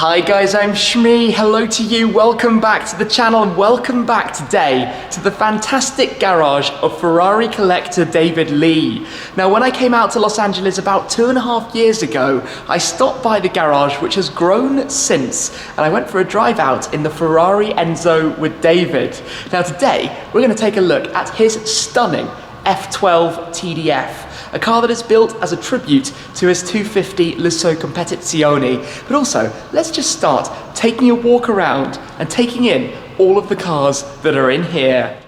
Hi guys, I'm Shmi. Hello to you. Welcome back to the channel and welcome back today to the fantastic garage of Ferrari Collector David Lee. Now, when I came out to Los Angeles about 2.5 years ago, I stopped by the garage, which has grown since, and I went for a drive out in the Ferrari Enzo with David. Now today, we're going to take a look at his stunning F12 TDF. A car that is built as a tribute to his 250 Lusso Competizione. But also, let's just start taking a walk around and taking in all of the cars that are in here.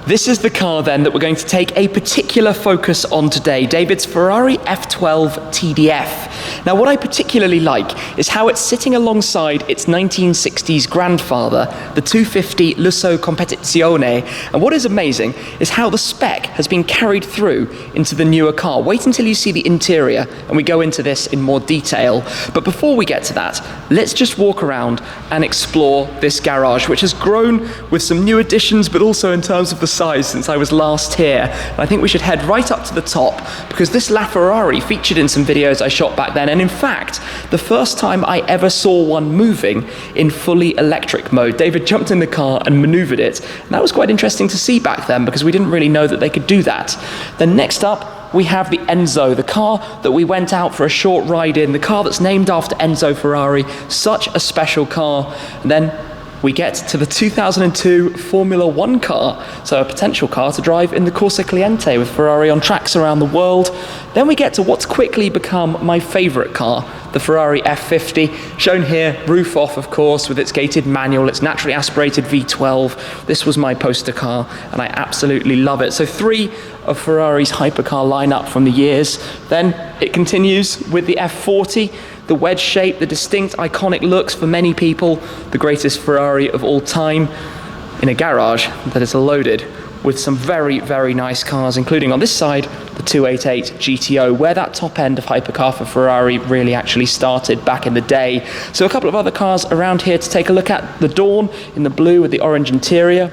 This is the car then that we're going to take a particular focus on today, David's Ferrari F12 TDF. Now, what I particularly like is how it's sitting alongside its 1960s grandfather, the 250 Lusso Competizione. And what is amazing is how the spec has been carried through into the newer car. Wait until you see the interior and we go into this in more detail. But before we get to that, let's just walk around and explore this garage, which has grown with some new additions, but also in terms of the size since I was last here. And I think we should head right up to the top because this LaFerrari featured in some videos I shot back then, and in fact the first time I ever saw one moving in fully electric mode. David jumped in the car and maneuvered it, and that was quite interesting to see back then because we didn't really know that they could do that. Then next up we have the Enzo, the car that we went out for a short ride in, the car that's named after Enzo Ferrari, such a special car. And then we get to the 2002 Formula One car, so a potential car to drive in the Corsa Cliente with Ferrari on tracks around the world. Then we get to what's quickly become my favourite car, the Ferrari F50, shown here, roof off of course, with its gated manual, its naturally aspirated V12. This was my poster car and I absolutely love it. So 3 of Ferrari's hypercar lineup from the years. Then it continues with the F40, the wedge shape, the distinct iconic looks for many people, the greatest Ferrari of all time, in a garage that is loaded with some very, very nice cars, including on this side, the 288 GTO, where that top end of hypercar for Ferrari really actually started back in the day. So a couple of other cars around here to take a look at: the Dawn in the blue with the orange interior,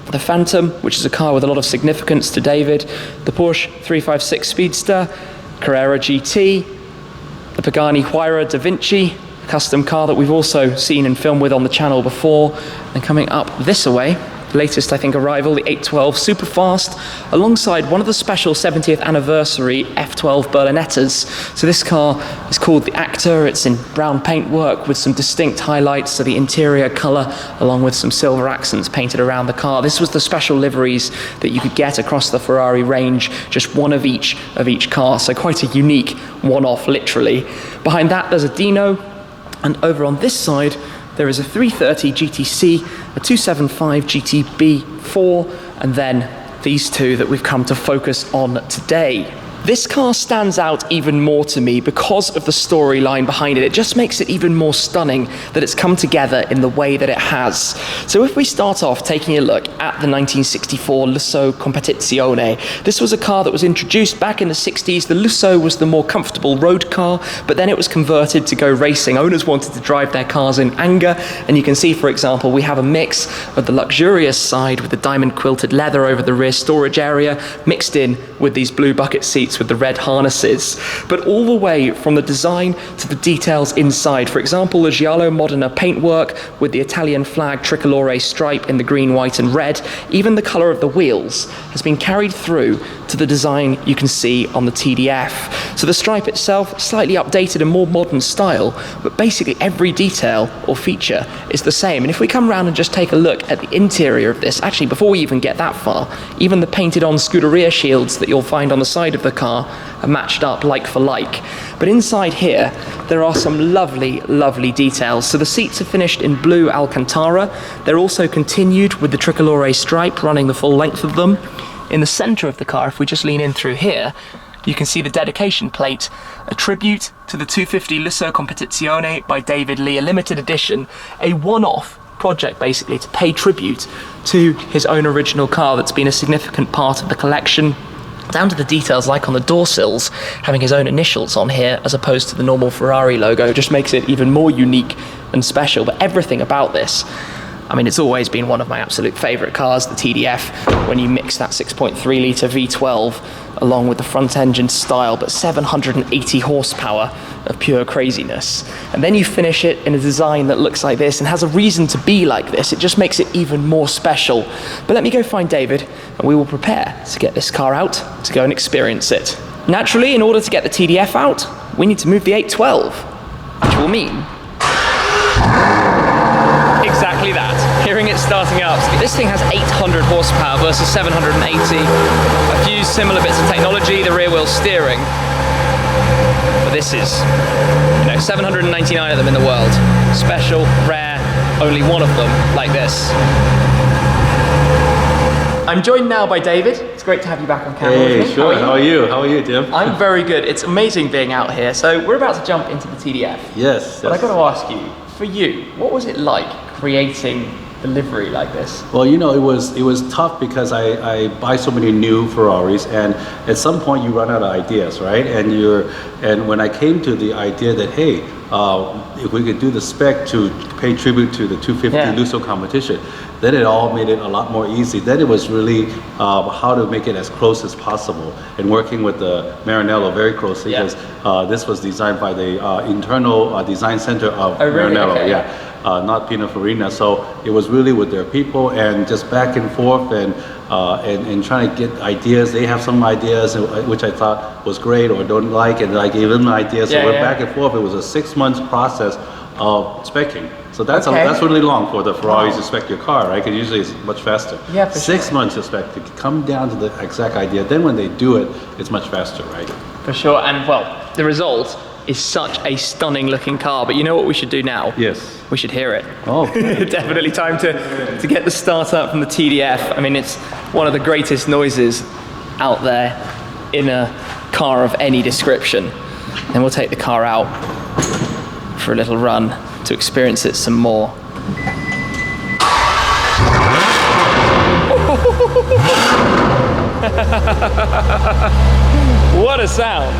the Phantom, which is a car with a lot of significance to David, the Porsche 356 Speedster, Carrera GT, the Pagani Huayra Da Vinci, a custom car that we've also seen and filmed with on the channel before. And coming up this way, the latest, I think, arrival, the 812 Superfast, alongside one of the special 70th anniversary F12 Berlinettas. So this car is called the Actor. It's in brown paintwork with some distinct highlights to the interior colour, along with some silver accents painted around the car. This was the special liveries that you could get across the Ferrari range, just one of each car. So quite a unique one-off, literally. Behind that, there's a Dino, and over on this side, there is a 330 GTC, a 275 GTB4, and then these two that we've come to focus on today. This car stands out even more to me because of the storyline behind it. It just makes it even more stunning that it's come together in the way that it has. So if we start off taking a look at the 1964 Lusso Competizione, this was a car that was introduced back in the 60s. The Lusso was the more comfortable road car, but then it was converted to go racing. Owners wanted to drive their cars in anger, and you can see, for example, we have a mix of the luxurious side with the diamond quilted leather over the rear storage area, mixed in with these blue bucket seats with the red harnesses, but all the way from the design to the details inside. For example, the Giallo Modena paintwork with the Italian flag tricolore stripe in the green, white and red. Even the colour of the wheels has been carried through to the design you can see on the TDF. So the stripe itself, slightly updated and more modern style, but basically every detail or feature is the same. And if we come around and just take a look at the interior of this, actually before we even get that far, even the painted on Scuderia shields that you'll find on the side of the car are matched up like for like. But inside here, there are some lovely, lovely details. So the seats are finished in blue Alcantara. They're also continued with the tricolore stripe running the full length of them. In the center of the car, if we just lean in through here, you can see the dedication plate, a tribute to the 250 Lusso Competizione by David Lee, a limited edition, a one-off project basically to pay tribute to his own original car that's been a significant part of the collection, down to the details like on the door sills, having his own initials on here as opposed to the normal Ferrari logo just makes it even more unique and special. But everything about this I mean, it's always been one of my absolute favorite cars, the TDF, when you mix that 6.3 litre V12 along with the front engine style, but 780 horsepower of pure craziness. And then you finish it in a design that looks like this and has a reason to be like this. It just makes it even more special. But let me go find David and we will prepare to get this car out to go and experience it. Naturally, in order to get the TDF out, we need to move the 812, which will mean exactly that. Hearing it starting up. This thing has 800 horsepower versus 780. A few similar bits of technology, the rear wheel steering. But this is, 799 of them in the world. Special, rare, only one of them like this. I'm joined now by David. It's great to have you back on camera with me. Sure. How are you? How are you, Tim? I'm very good. It's amazing being out here. So we're about to jump into the TDF. Yes. But I got to ask you, for you, what was it like creating a livery like this? Well, it was tough because I buy so many new Ferraris, and at some point you run out of ideas, right? And when I came to the idea that, hey, if we could do the spec to pay tribute to the 250 Lusso Competition, then it all made it a lot more easy. Then it was really how to make it as close as possible, and working with the Maranello very closely, because this was designed by the internal design center of Maranello. Okay. Not Pininfarina. So it was really with their people and just back and forth and trying to get ideas. They have some ideas which I thought was great or don't like, and I gave them ideas. So we're back and forth. It was a 6 months process of specking. So that's really long for the Ferraris to spec your car, right? Because usually it's much faster. Yeah, for 6 months to spec, to come down to the exact idea. Then when they do it, it's much faster, right? For sure, and well, the result is such a stunning looking car, but you know what we should do now? Yes. We should hear it. Oh. Definitely time to get the start up from the TDF. I mean, it's one of the greatest noises out there in a car of any description. Then we'll take the car out for a little run to experience it some more. What a sound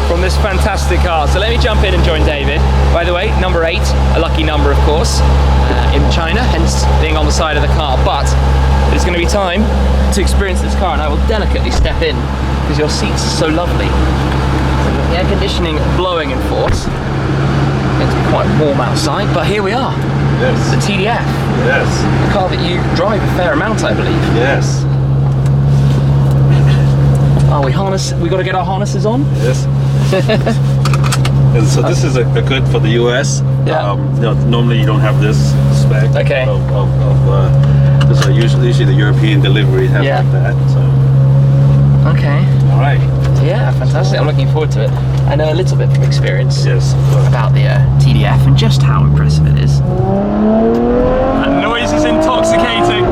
from this fantastic car. So let me jump in and join David. By the way, number 8, a lucky number of course, in China, hence being on the side of the car. But it's going to be time to experience this car, and I will delicately step in because your seats are so lovely. The air conditioning blowing in force. It's quite warm outside, but here we are. Yes. The TDF. Yes. A car that you drive a fair amount, I believe. Yes. We got to get our harnesses on? Yes. And so this is a good for the US. Yeah. Normally you don't have this spec. Okay. This is usually the European delivery have like that. So. Okay. All right. Yeah, fantastic. I'm looking forward to it. I know a little bit from experience about the TDF and just how impressive it is. That noise is intoxicating.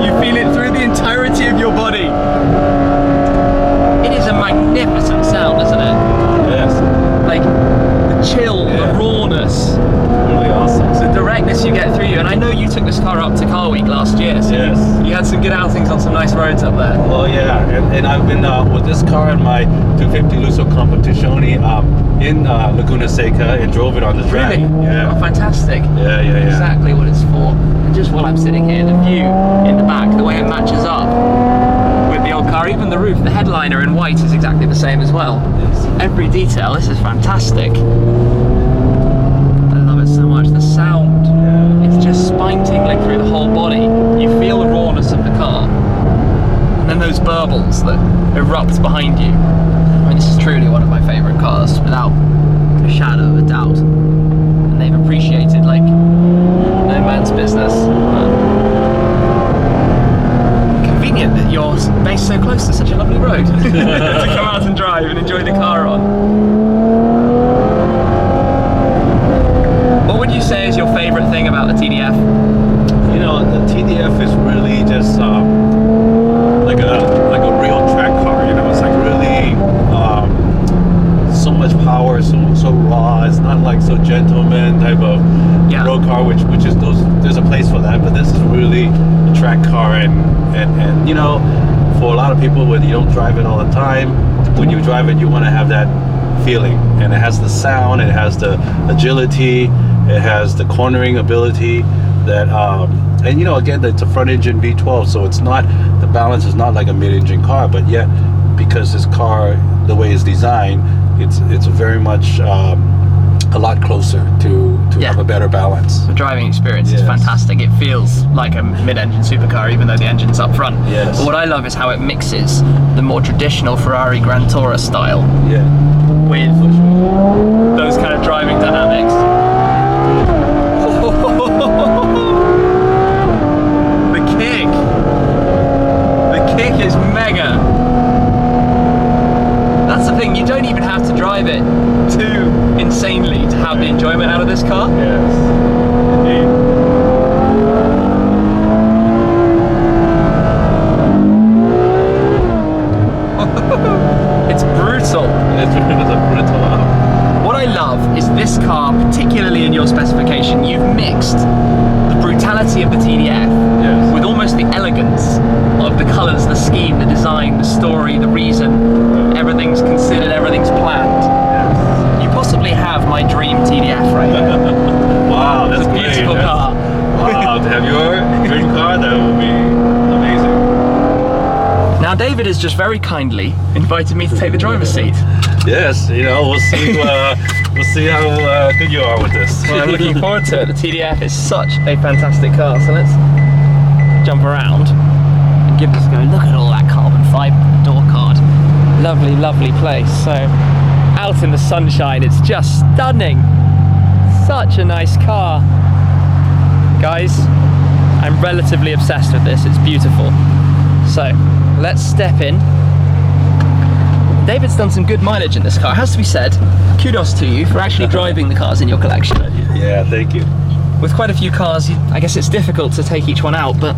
You feel it through the entirety of your body. It is a magnificent sound, isn't it? Yes. Like the chill, the rawness. Really awesome. The directness you get through you. And I know you took this car up to Car Week last year, so you had some good outings on some nice roads up there. Well, yeah, and I've been with this car in my 250 Lusso Competizione in Laguna Seca and drove it on the track. Really? Yeah. Oh, fantastic. Yeah. Exactly what it's for. And just while I'm sitting here, the view in the back, the way it matches up with the old car, even the roof, the headliner in white is exactly the same as well. Yes. Every detail, this is fantastic. I love it so much. The sound, it's just spine tingling through the whole body. You feel the rawness of the car. And then those burbles that erupt behind you. I mean, this is truly one of my favourite cars, without a shadow of a doubt. And they've appreciated like no man's business. Convenient that you're based so close to such a lovely road to come out and drive and enjoy the car on. What would you say is your favourite thing about the TDF? You know, the TDF is really just like a real track car. You know, it's like really so much power, so raw. It's not like so gentleman type of road car, which is there's a place for that. But this is really a track car, and you know, for a lot of people, when you don't drive it all the time, when you drive it, you want to have that feeling, and it has the sound, it has the agility, it has the cornering ability, that and you know, again, it's a front engine V12, so it's not, the balance is not like a mid-engine car, but yet because this car, the way it's designed, it's very much a lot closer to have a better balance. The driving experience is fantastic. It feels like a mid-engine supercar, even though the engine's up front. Yes. But what I love is how it mixes the more traditional Ferrari Grand Tourer style with those kind of driving dynamics. The kick is mega. That's the thing, you don't even have to drive it too insanely to have the enjoyment out of this car. Yes, indeed. It's brutal. It's brutal. What I love is this car, particularly in your specification, you've mixed the brutality of the TDF with almost the elegance of the colours, the scheme, the design, the story, the reason. Everything's considered, everything's planned. You possibly have my dream TDF right here. Wow, that's It's a beautiful car. Wow, to have your dream car, that would be amazing. Now David has just very kindly invited me to take the driver's seat. Yes, you know, we'll see how good you are with this. Well, I'm looking forward to it. The TDF is such a fantastic car, so let's jump around and give this a go. Look at all that carbon fibre door card. Lovely, lovely place. So out in the sunshine, it's just stunning. Such a nice car. Guys, I'm relatively obsessed with this. It's beautiful. So let's step in. David's done some good mileage in this car. It has to be said, kudos to you for actually driving the cars in your collection. Yeah, thank you. With quite a few cars, I guess it's difficult to take each one out, but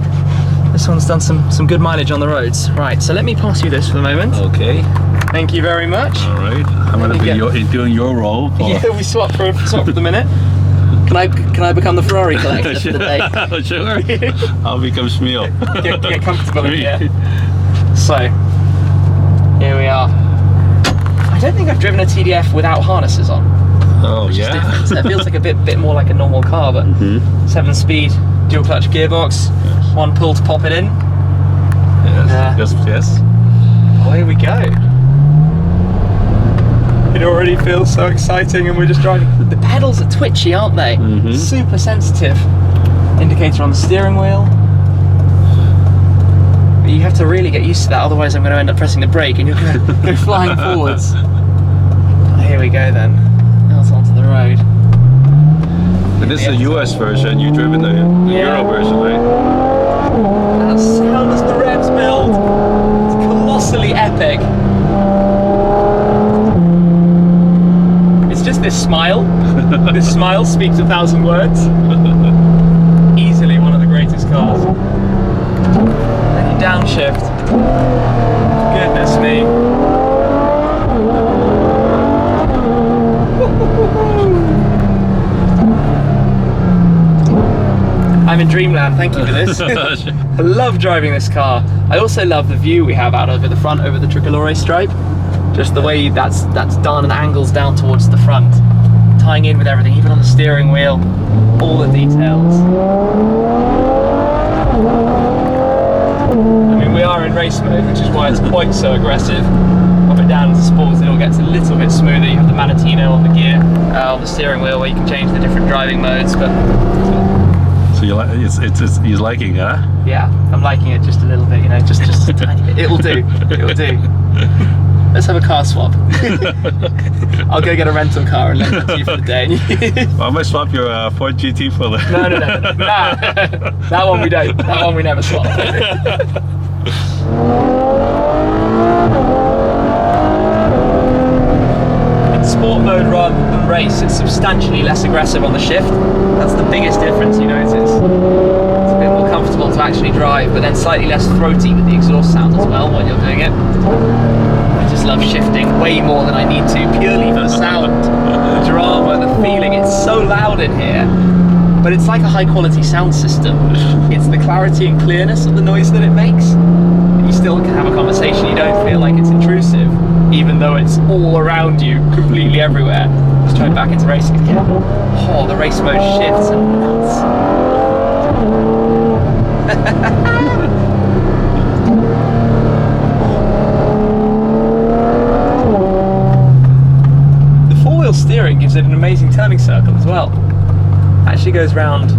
this one's done some good mileage on the roads. Right, so let me pass you this for the moment. Okay. Thank you very much. All right. I'm going to be doing your role. Yeah, we swap for the minute. Can I become the Ferrari collector for the day? Sure. I'll become Shmuel. Get comfortable in here. So, here we are. I don't think I've driven a TDF without harnesses on. Oh, yeah? So it feels like a bit more like a normal car, but 7-speed dual clutch gearbox, one pull to pop it in. Yes, yes. Away we go. It already feels so exciting and we're just driving. The pedals are twitchy, aren't they? Super sensitive. Indicator on the steering wheel. But you have to really get used to that, otherwise I'm going to end up pressing the brake and you're going to go flying forwards. Here we go then. Out onto the road. But this is the US version, you've driven the Euro version, right? How does the revs build? It's colossally epic. It's just this smile. This smile speaks 1,000 words. Easily one of the greatest cars. And you downshift. Goodness me. I'm in dreamland, thank you for this. I love driving this car. I also love the view we have out over the front, over the tricolore stripe. Just the way that's done and angles down towards the front. Tying in with everything, even on the steering wheel, all the details. I mean, we are in race mode, which is why it's quite so aggressive. Pop it down into sports, it all gets a little bit smoother. You have the Manatino on the gear, on the steering wheel, where you can change the different driving modes. But so you like you're liking, huh? yeah, I'm liking it just a little bit, you know, just a tiny bit. It'll do. It'll do. Let's have a car swap. I'll go get a rental car and lend it to you for the day. Well, I might swap your Ford GT for the... No. That one we don't. That one we never swap. In sport mode rather than race, it's substantially less aggressive on the shift. That's the biggest difference you notice. It's a bit more comfortable to actually drive, but then slightly less throaty with the exhaust sound as well while you're doing it. I just love shifting way more than I need to, purely for the sound, the drama, the feeling. It's so loud in here, but it's like a high quality sound system. It's the clarity and clearness of the noise that it makes. You still can have a conversation, you don't feel like it's intrusive, even though it's all around you, completely everywhere. Let's try back into racing again. Oh, the race mode shifts and nuts. The four-wheel steering gives it an amazing turning circle as well. Actually goes round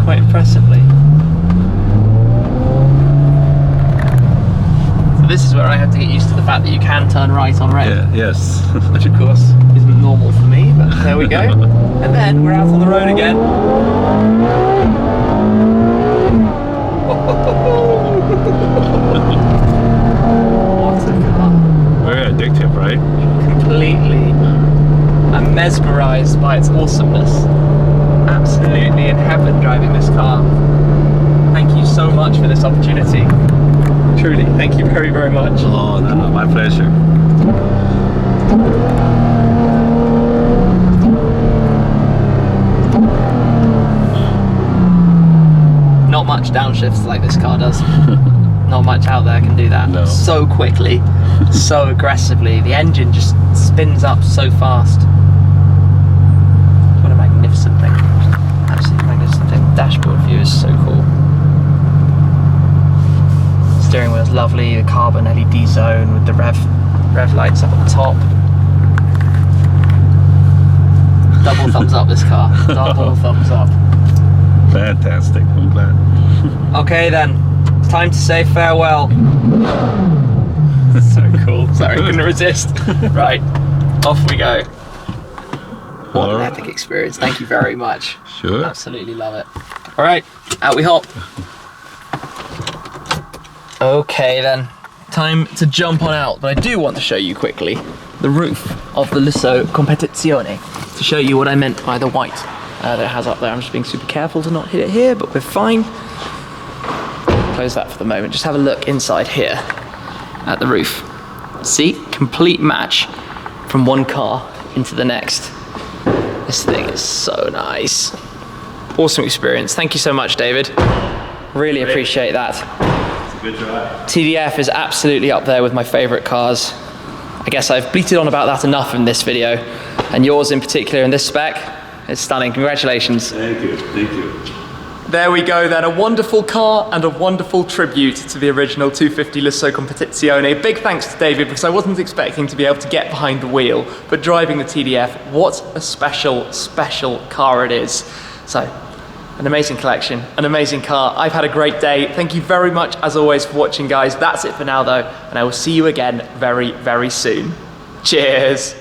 quite impressively. So this is where I have to get used to the fact that you can turn right on red. Yeah, yes. Which of course isn't normal for me, but there we go. And then we're out on the road again. What a car. Very addictive, right? Completely. I'm mesmerised by its awesomeness. Absolutely in heaven driving this car. Thank you so much for this opportunity. Truly, thank you very, very much. Oh, no, my pleasure. Not much downshifts like this car does. Not much out there can do that. No. So quickly, so aggressively. The engine just spins up so fast. What a magnificent thing. Absolutely magnificent thing. Dashboard view is so cool. Steering wheel's lovely, the carbon LED zone with the rev lights up at the top. Double thumbs up this car. Double thumbs up. Fantastic, I'm glad. Okay then, it's time to say farewell. So cool. Sorry, couldn't resist. Right, off we go. What an epic experience. Thank you very much. Sure. Absolutely love it. All right, out we hop. Okay then, time to jump on out, but I do want to show you quickly the roof of the Lusso Competizione to show you what I meant by the white that it has up there. I'm just being super careful to not hit it here, but we're fine. Close that for the moment. Just have a look inside here at the roof. See, complete match from one car into the next. This thing is so nice. Awesome experience. Thank you so much, David. Really appreciate that. Good drive. TDF is absolutely up there with my favorite cars. I guess I've bleated on about that enough in this video, and yours in particular in this spec. It's stunning. Congratulations. Thank you, thank you. There we go then, a wonderful car and a wonderful tribute to the original 250 Lusso Competizione. Big thanks to David, because I wasn't expecting to be able to get behind the wheel, but driving the TDF, what a special, special car it is. So, an amazing collection, an amazing car. I've had a great day. Thank you very much, as always, for watching, guys. That's it for now, though, and I will see you again very, very soon. Cheers.